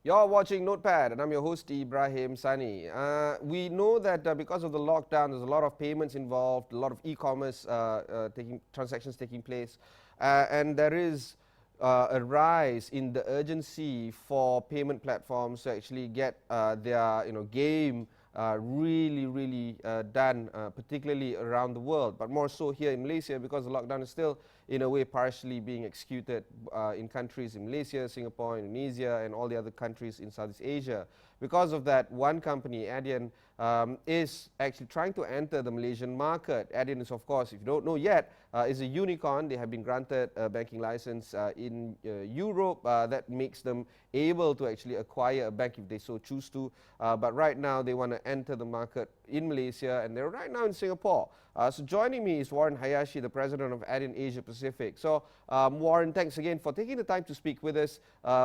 You're watching Notepad, and I'm your host, Ibrahim Sani. We know that because of the lockdown, there's a lot of payments involved, a lot of e-commerce transactions taking place, and there is a rise in the urgency for payment platforms to actually get their game really done, particularly around the world, but more so here in Malaysia because the lockdown is still in a way partially being executed in countries in Malaysia, Singapore, Indonesia, and all the other countries in Southeast Asia. Because of that, one company, Adyen, is actually trying to enter the Malaysian market. Adyen is, of course, if you don't know yet, is a unicorn. They have been granted a banking license in Europe that makes them able to actually acquire a bank if they so choose to. But right now, they want to enter the market in Malaysia, and they're right now in Singapore. So joining me is Warren Hayashi, the president of Adyen Asia-Pacific. So Warren, thanks again for taking the time to speak with us.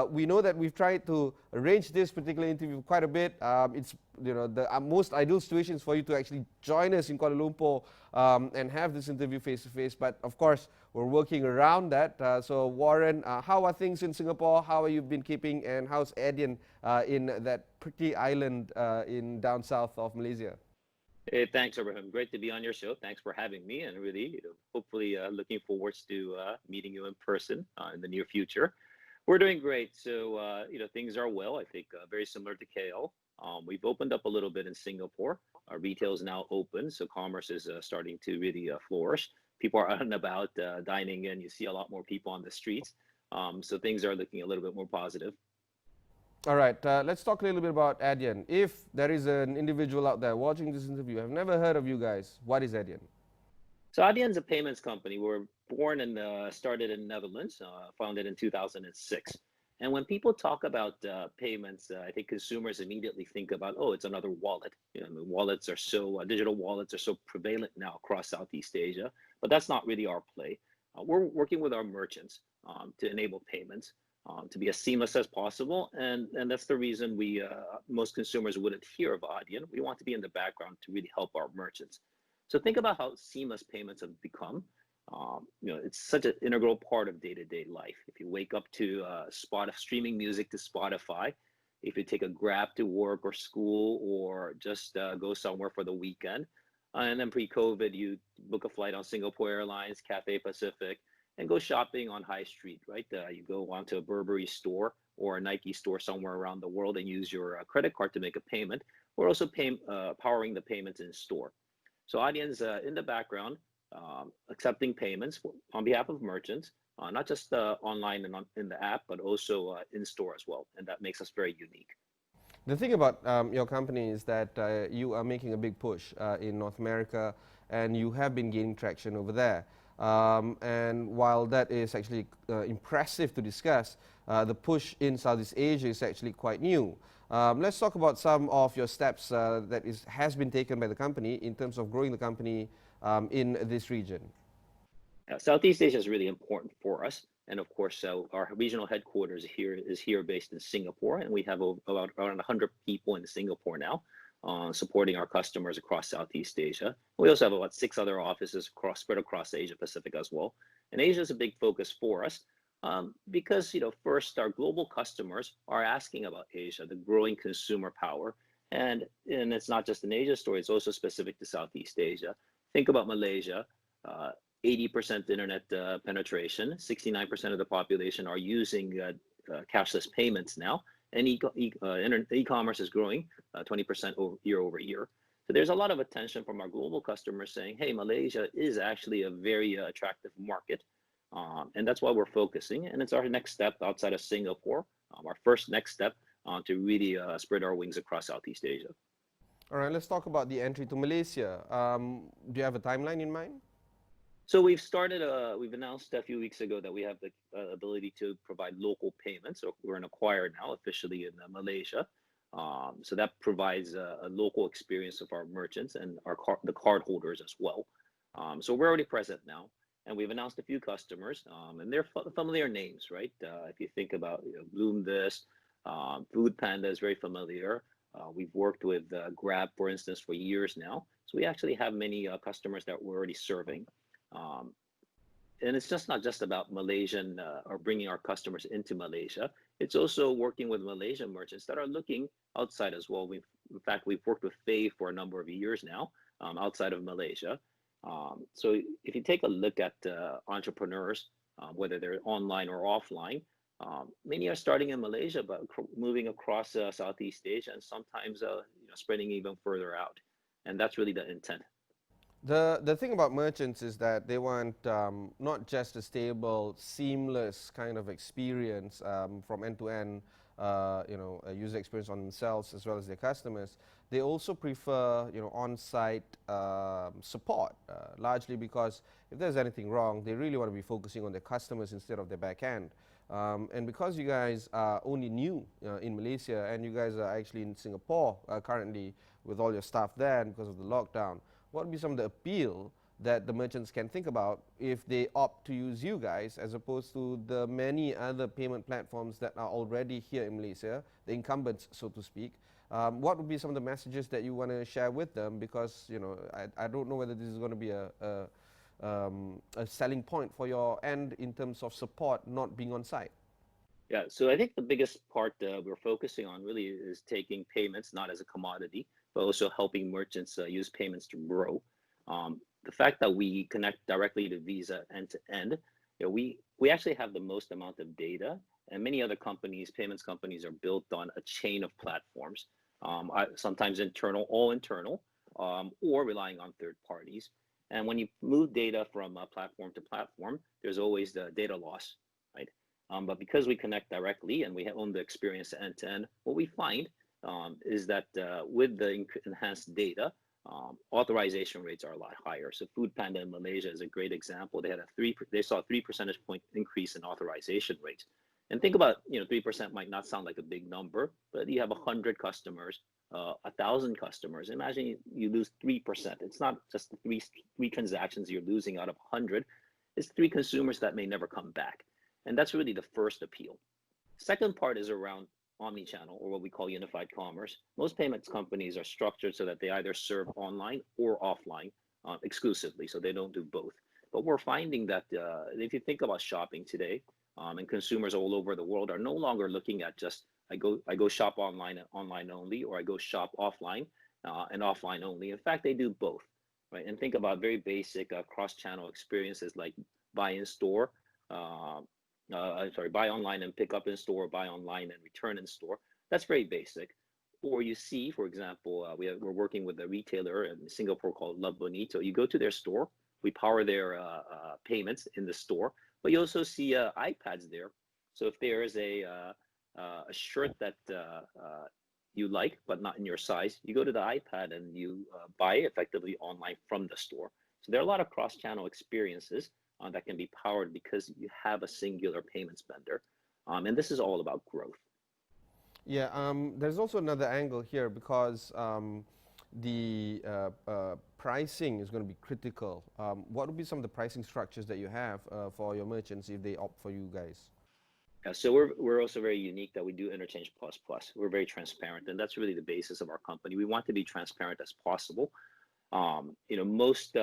We know that we've tried to arrange this particular interview quite a bit. It's the most ideal situations for you to actually join us in Kuala Lumpur and have this interview face to face. But of course, we're working around that. So Warren, how are things in Singapore? How have you been keeping? And how's Adyen in that pretty island in down south of Malaysia? Hey, thanks, Ibrahim. Great to be on your show. Thanks for having me, and really, hopefully, looking forward to meeting you in person in the near future. We're doing great. So, things are well. I think very similar to KL. We've opened up a little bit in Singapore. Our retail is now open, so commerce is starting to really flourish. People are out and about dining in. You see a lot more people on the streets. So things are looking a little bit more positive. All right, let's talk a little bit about Adyen. If there is an individual out there watching this interview, have never heard of you guys, what is Adyen? So Adyens is a payments company. We were born and started in the Netherlands, founded in 2006. And when people talk about payments, I think consumers immediately think about, oh, it's another wallet. The wallets are so digital wallets are so prevalent now across Southeast Asia, but that's not really our play. We're working with our merchants to enable payments to be as seamless as possible, and that's the reason we most consumers wouldn't hear of Adyen. We want to be in the background to really help our merchants. So think about how seamless payments have become. It's such an integral part of day-to-day life. If you wake up to streaming music to Spotify, if you take a Grab to work or school, or just go somewhere for the weekend, and then pre-COVID, you book a flight on Singapore Airlines, Cathay Pacific, and go shopping on High Street, right? You go onto a Burberry store or a Nike store somewhere around the world and use your credit card to make a payment. We're also powering the payments in store. So Adyen's in the background, accepting payments on behalf of merchants, not just online and in the app, but also in store as well. And that makes us very unique. The thing about your company is that you are making a big push in North America, and you have been gaining traction over there. And while that is actually impressive to discuss, the push in Southeast Asia is actually quite new. Let's talk about some of your steps that has been taken by the company in terms of growing the company in this region. Southeast Asia is really important for us. And of course, our regional headquarters is here based in Singapore, and we have about around 100 people in Singapore now. Supporting our customers across Southeast Asia. We also have about 6 other offices spread across Asia Pacific as well. And Asia is a big focus for us because, first, our global customers are asking about Asia, the growing consumer power. And it's not just an Asia story, it's also specific to Southeast Asia. Think about Malaysia, 80% internet penetration, 69% of the population are using cashless payments now. And e-commerce is growing 20% year over year. So there's a lot of attention from our global customers saying, hey, Malaysia is actually a very attractive market. And that's why we're focusing. And it's our next step outside of Singapore, our first next step to really spread our wings across Southeast Asia. All right, let's talk about the entry to Malaysia. Do you have a timeline in mind? So we've announced a few weeks ago that we have the ability to provide local payments. So we're an acquirer now officially in Malaysia. So that provides a local experience of our merchants and the card holders as well. So we're already present now, and we've announced a few customers, and they're familiar names, right? If you think about Bloom this, Food Panda is very familiar. We've worked with Grab, for instance, for years now. So we actually have many customers that we're already serving. And it's just not just about Malaysian or bringing our customers into Malaysia. It's also working with Malaysian merchants that are looking outside as well. In fact, we've worked with Faye for a number of years now, outside of Malaysia. So if you take a look at entrepreneurs, whether they're online or offline, many are starting in Malaysia, but moving across Southeast Asia, and sometimes spreading even further out. And that's really the intent. The thing about merchants is that they want not just a stable, seamless kind of experience from end to end, a user experience on themselves as well as their customers. They also prefer, on-site support, largely because if there's anything wrong, they really want to be focusing on their customers instead of their back end. And because you guys are only new in Malaysia and you guys are actually in Singapore currently with all your staff there and because of the lockdown, what would be some of the appeal that the merchants can think about if they opt to use you guys as opposed to the many other payment platforms that are already here in Malaysia, the incumbents, so to speak? What would be some of the messages that you want to share with them? Because I don't know whether this is going to be a selling point for your end in terms of support not being on site. Yeah, so I think the biggest part we're focusing on really is taking payments not as a commodity, but also helping merchants use payments to grow. The fact that we connect directly to Visa end to end, we actually have the most amount of data, and many other companies, payments companies, are built on a chain of platforms, sometimes all internal, or relying on third parties. And when you move data from platform to platform, there's always the data loss, right? But because we connect directly and we own the experience end to end, what we find is that with the enhanced data, authorization rates are a lot higher. So Food Panda in Malaysia is a great example. They saw a 3 percentage point increase in authorization rates. And think about, 3% might not sound like a big number, but you have 100 customers, 1,000 customers. Imagine you lose 3%. It's not just the three transactions you're losing out of 100. It's 3 consumers that may never come back. And that's really the first appeal. Second part is around omni-channel, or what we call unified commerce. Most payments companies are structured so that they either serve online or offline exclusively, so they don't do both. But we're finding that if you think about shopping today, and consumers all over the world are no longer looking at just I go shop online and online only, or I go shop offline and offline only. In fact, they do both, right? And think about very basic cross-channel experiences like buy in store. Buy online and pick up in store, buy online and return in store. That's very basic. Or you see, for example, we're working with a retailer in Singapore called Love Bonito. You go to their store, we power their payments in the store, but you also see iPads there. So if there is a shirt that you like, but not in your size, you go to the iPad and you buy effectively online from the store. So there are a lot of cross-channel experiences that can be powered because you have a singular payments vendor. And this is all about growth. Yeah, there's also another angle here because the pricing is going to be critical. What would be some of the pricing structures that you have for your merchants if they opt for you guys? Yeah, so we're also very unique that we do interchange plus plus. We're very transparent, and that's really the basis of our company. We want to be transparent as possible. Most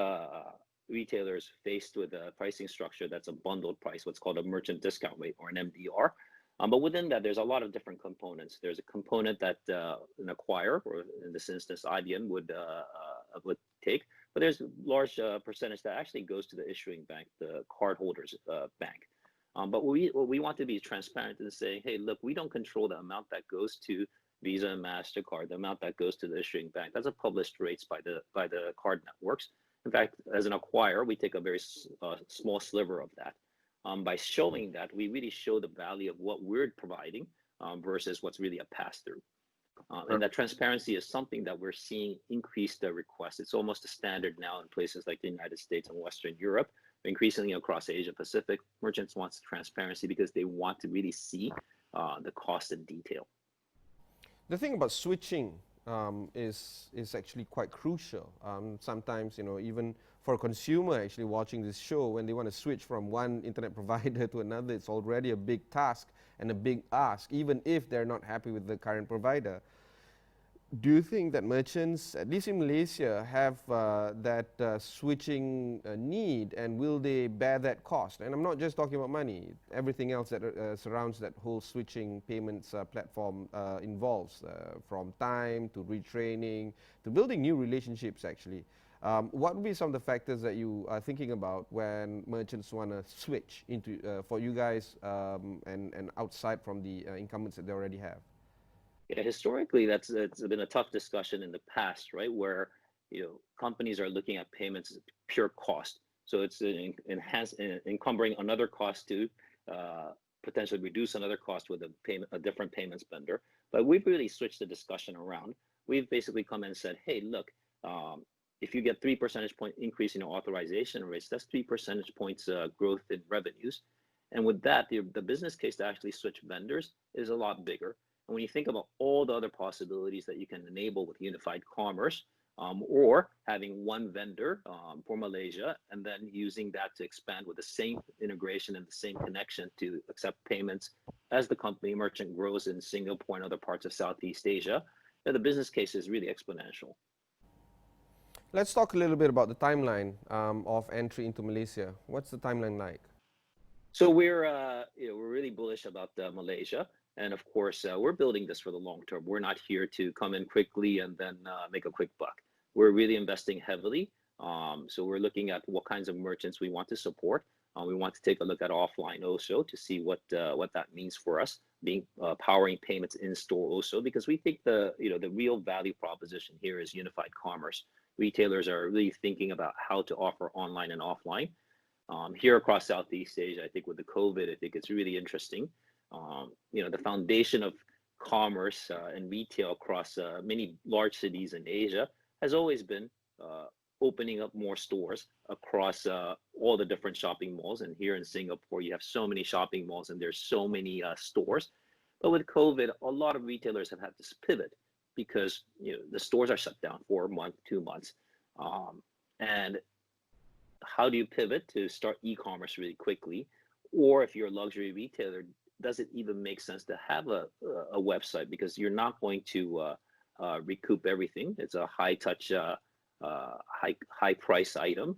retailers faced with a pricing structure that's a bundled price, what's called a merchant discount rate, or an MDR. But within that, there's a lot of different components. There's a component that an acquirer, or in this instance, Adyen, would take. But there's a large percentage that actually goes to the issuing bank, the cardholder's bank. But what we want to be transparent and say, hey, look, we don't control the amount that goes to Visa and MasterCard, the amount that goes to the issuing bank. That's a published rates by the card networks. In fact, as an acquirer, we take a very small sliver of that. By showing that, we really show the value of what we're providing versus what's really a pass-through. And that transparency is something that we're seeing increase the request. It's almost a standard now in places like the United States and Western Europe. Increasingly across Asia-Pacific, merchants want transparency because they want to really see the cost in detail. The thing about switching is actually quite crucial. Sometimes, even for a consumer actually watching this show, when they want to switch from one internet provider to another, it's already a big task and a big ask, even if they're not happy with the current provider. Do you think that merchants, at least in Malaysia, have that switching need, and will they bear that cost? And I'm not just talking about money, everything else that surrounds that whole switching payments platform involves, from time to retraining to building new relationships actually. What would be some of the factors that you are thinking about when merchants want to switch into for you guys, and outside from the incumbents that they already have? Yeah, historically, that's been a tough discussion in the past, right? Where companies are looking at payments as pure cost, so it's encumbering another cost to potentially reduce another cost with a different payments vendor. But we've really switched the discussion around. We've basically come in and said, hey, look, if you get 3 percentage point increase in your authorization rates, that's 3 percentage points growth in revenues. And with that, the business case to actually switch vendors is a lot bigger. And when you think about all the other possibilities that you can enable with unified commerce, or having one vendor for Malaysia, and then using that to expand with the same integration and the same connection to accept payments as the company merchant grows in Singapore and other parts of Southeast Asia, the business case is really exponential. Let's talk a little bit about the timeline of entry into Malaysia. What's the timeline like? So we're really bullish about Malaysia, and of course we're building this for the long term. We're not here to come in quickly and then make a quick buck. We're really investing heavily. So we're looking at what kinds of merchants we want to support. We want to take a look at offline also to see what that means for us, being powering payments in store also, because we think the real value proposition here is unified commerce. Retailers are really thinking about how to offer online and offline. Here across Southeast Asia, I think with the COVID, I think it's really interesting. The foundation of commerce and retail across many large cities in Asia has always been opening up more stores across all the different shopping malls. And here in Singapore, you have so many shopping malls and there's so many stores. But with COVID, a lot of retailers have had to pivot because the stores are shut down for a month, 2 months. And how do you pivot to start e-commerce really quickly? Or if you're a luxury retailer, does it even make sense to have a website, because you're not going to recoup everything? It's a high touch, high price item.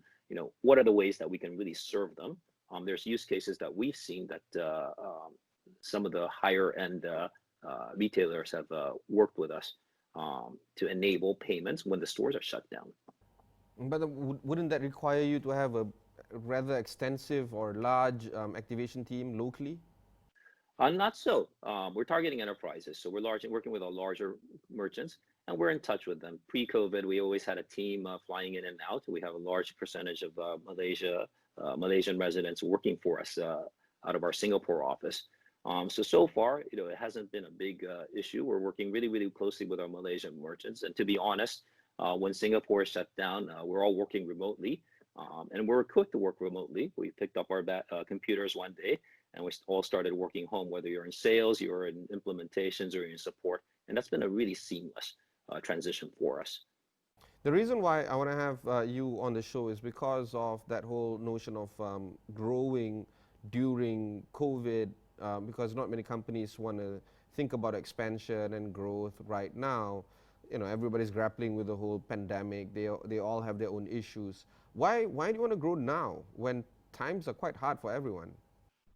What are the ways that we can really serve them? There's use cases that we've seen that some of the higher end retailers have worked with us to enable payments when the stores are shut down. But wouldn't that require you to have a rather extensive or large activation team locally? Not so. We're targeting enterprises, so we're working with our larger merchants, and we're in touch with them. Pre-COVID, we always had a team flying in and out. We have a large percentage of Malaysian residents working for us out of our Singapore office. So far, it hasn't been a big issue. We're working really, really closely with our Malaysian merchants, and to be honest, when Singapore is shut down, we're all working remotely, and we're equipped to work remotely. We picked up our computers one day, and we all started working home, whether you're in sales, you're in implementations, or you're in support. And that's been a really seamless transition for us. The reason why I want to have you on the show is because of that whole notion of growing during COVID, because not many companies want to think about expansion and growth right now. Everybody's grappling with the whole pandemic. They all have their own issues. Why do you want to grow now when times are quite hard for everyone?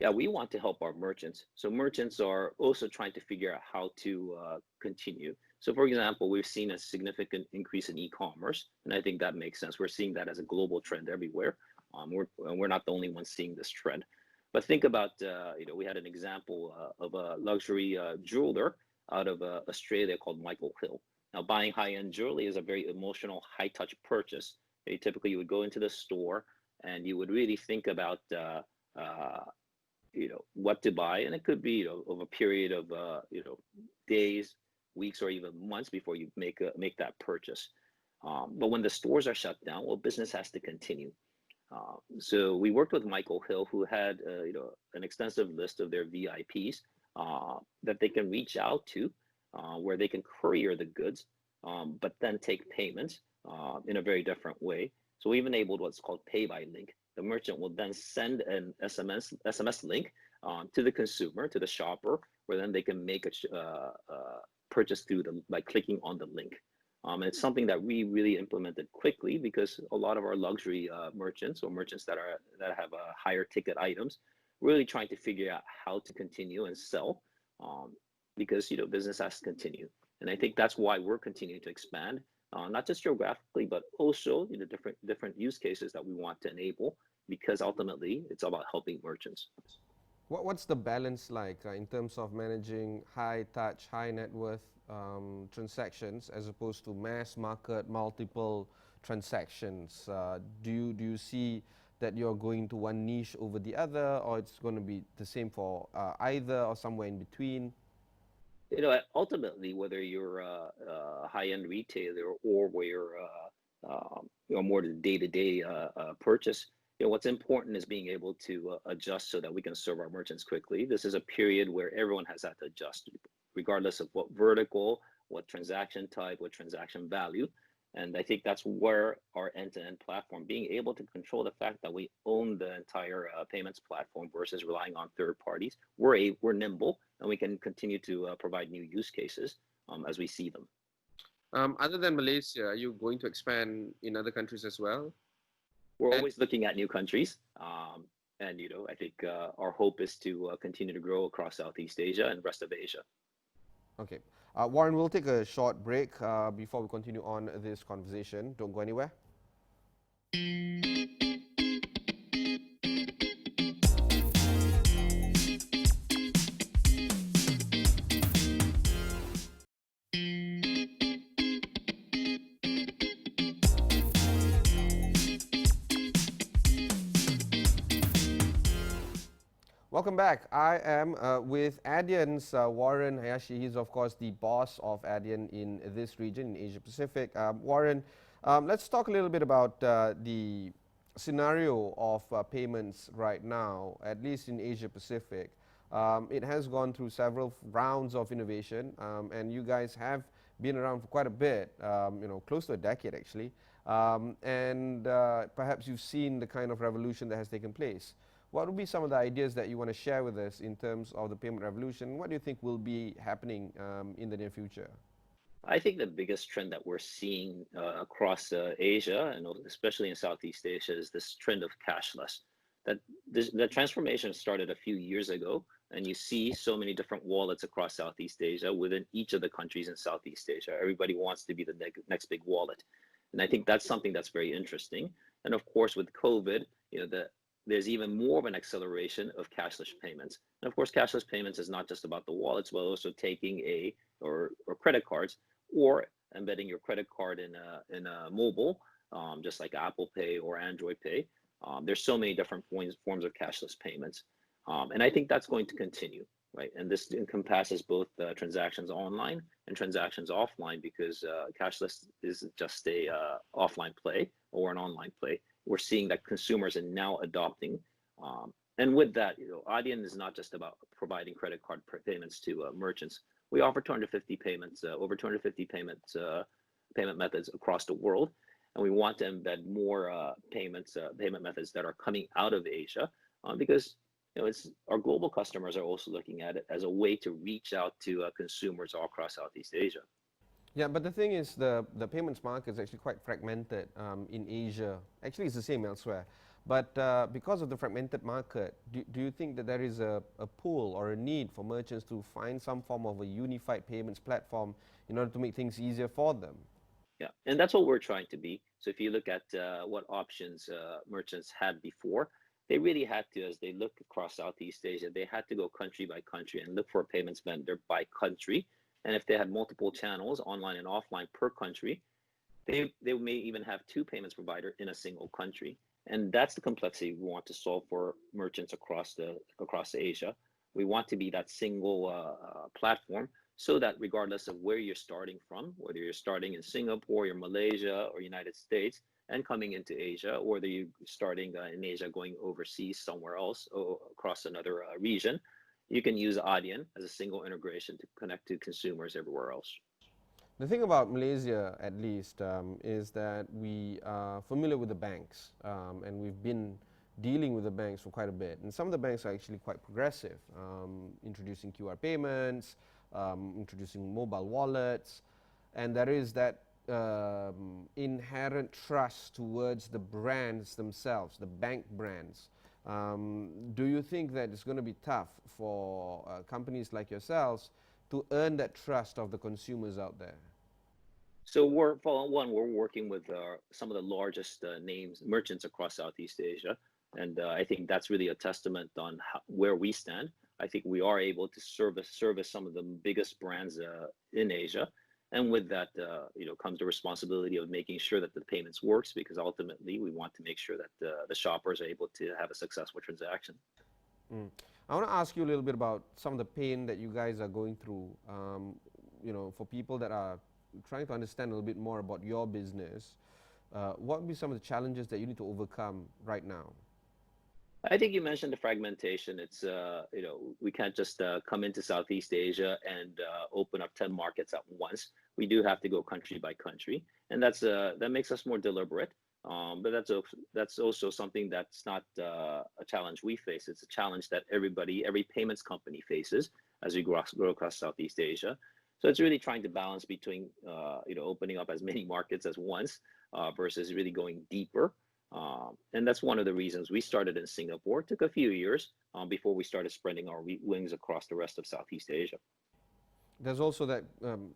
Yeah, we want to help our merchants. So merchants are also trying to figure out how to continue. So for example, we've seen a significant increase in e-commerce, and I think that makes sense. We're seeing that as a global trend everywhere. We're not the only ones seeing this trend. But think about, we had an example of a luxury jeweler out of Australia called Michael Hill. Now, buying high-end jewelry is a very emotional, high-touch purchase. Typically, you would go into the store and you would really think about what to buy, and it could be over a period of days, weeks, or even months before you make that purchase. But when the stores are shut down, well, business has to continue. So we worked with Michael Hill, who had an extensive list of their VIPs that they can reach out to, where they can courier the goods, but then take payments in a very different way. So we've enabled what's called pay by link. The merchant will then send an SMS link to the consumer, to the shopper, where then they can make a purchase through by clicking on the link. And it's something that we really implemented quickly because a lot of our luxury merchants or merchants that have higher ticket items, really trying to figure out how to continue and sell, because business has to continue. And I think that's why we're continuing to expand, not just geographically, but also different use cases that we want to enable, because ultimately it's about helping merchants. What's the balance like in terms of managing high touch, high net worth transactions as opposed to mass market, multiple transactions? Do you see that you're going to one niche over the other, or it's going to be the same for either or somewhere in between? Ultimately, whether you're a high-end retailer or where you're more the day-to-day purchase, what's important is being able to adjust so that we can serve our merchants quickly. This is a period where everyone has had to adjust, regardless of what vertical, what transaction type, what transaction value. And I think that's where our end-to-end platform, being able to control the fact that we own the entire payments platform versus relying on third parties, we're nimble and we can continue to provide new use cases as we see them. Other than Malaysia, are you going to expand in other countries as well? We're always looking at new countries. And, I think our hope is to continue to grow across Southeast Asia and rest of Asia. Okay. Warren, we'll take a short break before we continue on this conversation. Don't go anywhere. Welcome back. I am with Adyens, Warren Hayashi. He's, of course, the boss of Adyen in this region, in Asia-Pacific. Warren, let's talk a little bit about the scenario of payments right now, at least in Asia-Pacific. It has gone through several rounds of innovation, and you guys have been around for quite a bit, close to a decade, actually. And perhaps you've seen the kind of revolution that has taken place. What would be some of the ideas that you want to share with us in terms of the payment revolution? What do you think will be happening in the near future? I think the biggest trend that we're seeing across Asia, and especially in Southeast Asia, is this trend of cashless. The transformation started a few years ago, and you see so many different wallets across Southeast Asia within each of the countries in Southeast Asia. Everybody wants to be the next big wallet. And I think that's something that's very interesting. And of course, with COVID, there's even more of an acceleration of cashless payments. And of course, cashless payments is not just about the wallets, but also taking or credit cards, or embedding your credit card in a mobile, just like Apple Pay or Android Pay. There's so many different forms of cashless payments. And I think that's going to continue, right? And this encompasses both transactions online and transactions offline, because cashless isn't just a offline play or an online play. We're seeing that consumers are now adopting. And with that, Adyen is not just about providing credit card payments to merchants. We offer 250 payments, over 250 payment methods across the world. And we want to embed more payment methods that are coming out of Asia, because our global customers are also looking at it as a way to reach out to consumers all across Southeast Asia. Yeah, but the thing is, the payments market is actually quite fragmented in Asia. Actually, it's the same elsewhere. But because of the fragmented market, do you think that there is a pull or a need for merchants to find some form of a unified payments platform in order to make things easier for them? Yeah, and that's what we're trying to be. So if you look at what options merchants had before, they really had to, as they look across Southeast Asia, they had to go country by country and look for a payments vendor by country. And if they had multiple channels, online and offline per country, they may even have two payments providers in a single country. And that's the complexity we want to solve for merchants across Asia. We want to be that single platform, so that regardless of where you're starting from, whether you're starting in Singapore, or Malaysia, or United States, and coming into Asia, or whether you're starting in Asia going overseas somewhere else or across another region, you can use Adyen as a single integration to connect to consumers everywhere else. The thing about Malaysia, at least, is that we are familiar with the banks, and we've been dealing with the banks for quite a bit. And some of the banks are actually quite progressive, introducing QR payments, introducing mobile wallets, and there is that inherent trust towards the brands themselves, the bank brands. Do you think that it's going to be tough for companies like yourselves to earn that trust of the consumers out there? So for one, we're working with some of the largest names merchants across Southeast Asia, and I think that's really a testament on where we stand. I think we are able to service some of the biggest brands in Asia, and with that, comes the responsibility of making sure that the payments works, because ultimately we want to make sure that the shoppers are able to have a successful transaction. Mm. I want to ask you a little bit about some of the pain that you guys are going through. For people that are trying to understand a little bit more about your business, what would be some of the challenges that you need to overcome right now? I think you mentioned the fragmentation. It's we can't just come into Southeast Asia and open up 10 markets at once. We do have to go country by country, and that makes us more deliberate. But that's also something that's not a challenge we face. It's a challenge that every payments company faces as we grow across Southeast Asia. So it's really trying to balance between opening up as many markets as once versus really going deeper. And that's one of the reasons we started in Singapore. It took a few years before we started spreading our wings across the rest of Southeast Asia. There's also that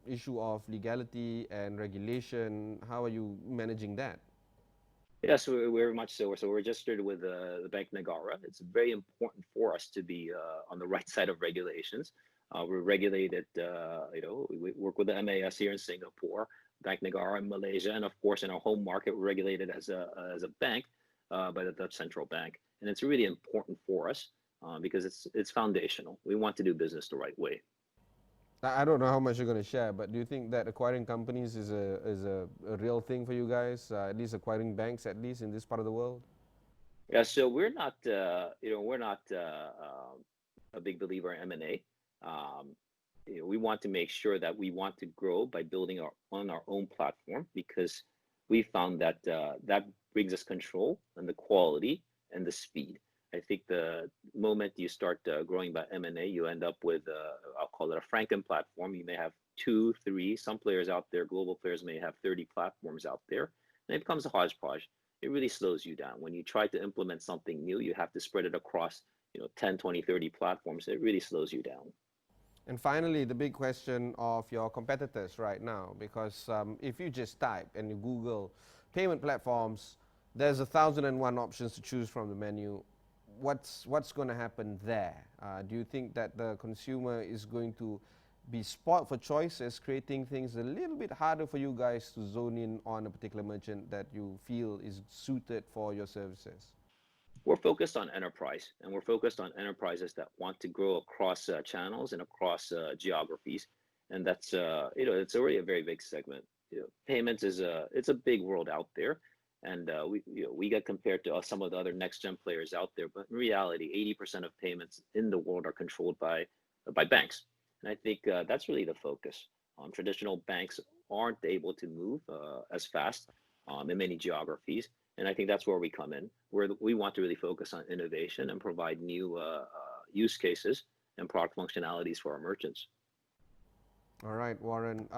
issue of legality and regulation. How are you managing that? Yes, we're very much so. So we're registered with the Bank Negara. It's very important for us to be on the right side of regulations. We're regulated, we work with the MAS here in Singapore, Bank Negara in Malaysia, and of course in our home market, we're regulated as a bank by the Dutch Central Bank. And it's really important for us because it's foundational. We want to do business the right way. I don't know how much you're going to share, but do you think that acquiring companies is a real thing for you guys? At least acquiring banks, at least in this part of the world. Yeah, so we're not, a big believer in M&A. We want to make sure that we want to grow by building on our own platform, because we found that that brings us control and the quality and the speed. I think the moment you start growing by M&A, you end up with, I'll call it a Franken platform. You may have 2, 3, some players out there, global players may have 30 platforms out there, and it becomes a hodgepodge. It really slows you down. When you try to implement something new, you have to spread it across 10, 20, 30 platforms. It really slows you down. And finally, the big question of your competitors right now, because if you just type and you Google payment platforms, there's 1,001 options to choose from the menu. What's going to happen there? Do you think that the consumer is going to be spoiled for choices, creating things a little bit harder for you guys to zone in on a particular merchant that you feel is suited for your services? We're focused on enterprise, and we're focused on enterprises that want to grow across channels and across geographies, and that's it's already a very big segment. Payments it's a big world out there, and we get compared to some of the other next gen players out there, but in reality, 80% of payments in the world are controlled by banks, and I think that's really the focus. Traditional banks aren't able to move as fast in many geographies. And I think that's where we come in, where we want to really focus on innovation and provide new use cases and product functionalities for our merchants. All right, Warren.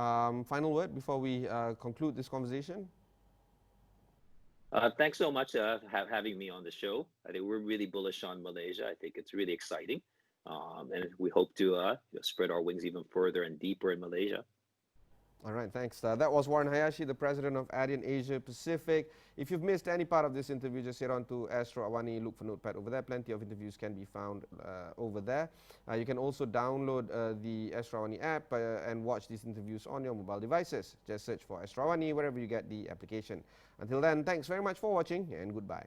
Final word before we conclude this conversation? Thanks so much for having me on the show. I think we're really bullish on Malaysia. I think it's really exciting. And we hope to spread our wings even further and deeper in Malaysia. All right, thanks. That was Warren Hayashi, the president of Adyen Asia-Pacific. If you've missed any part of this interview, just head on to Astro AWANI, look for Notepad over there. Plenty of interviews can be found over there. You can also download the Astro AWANI app and watch these interviews on your mobile devices. Just search for Astro AWANI wherever you get the application. Until then, thanks very much for watching and goodbye.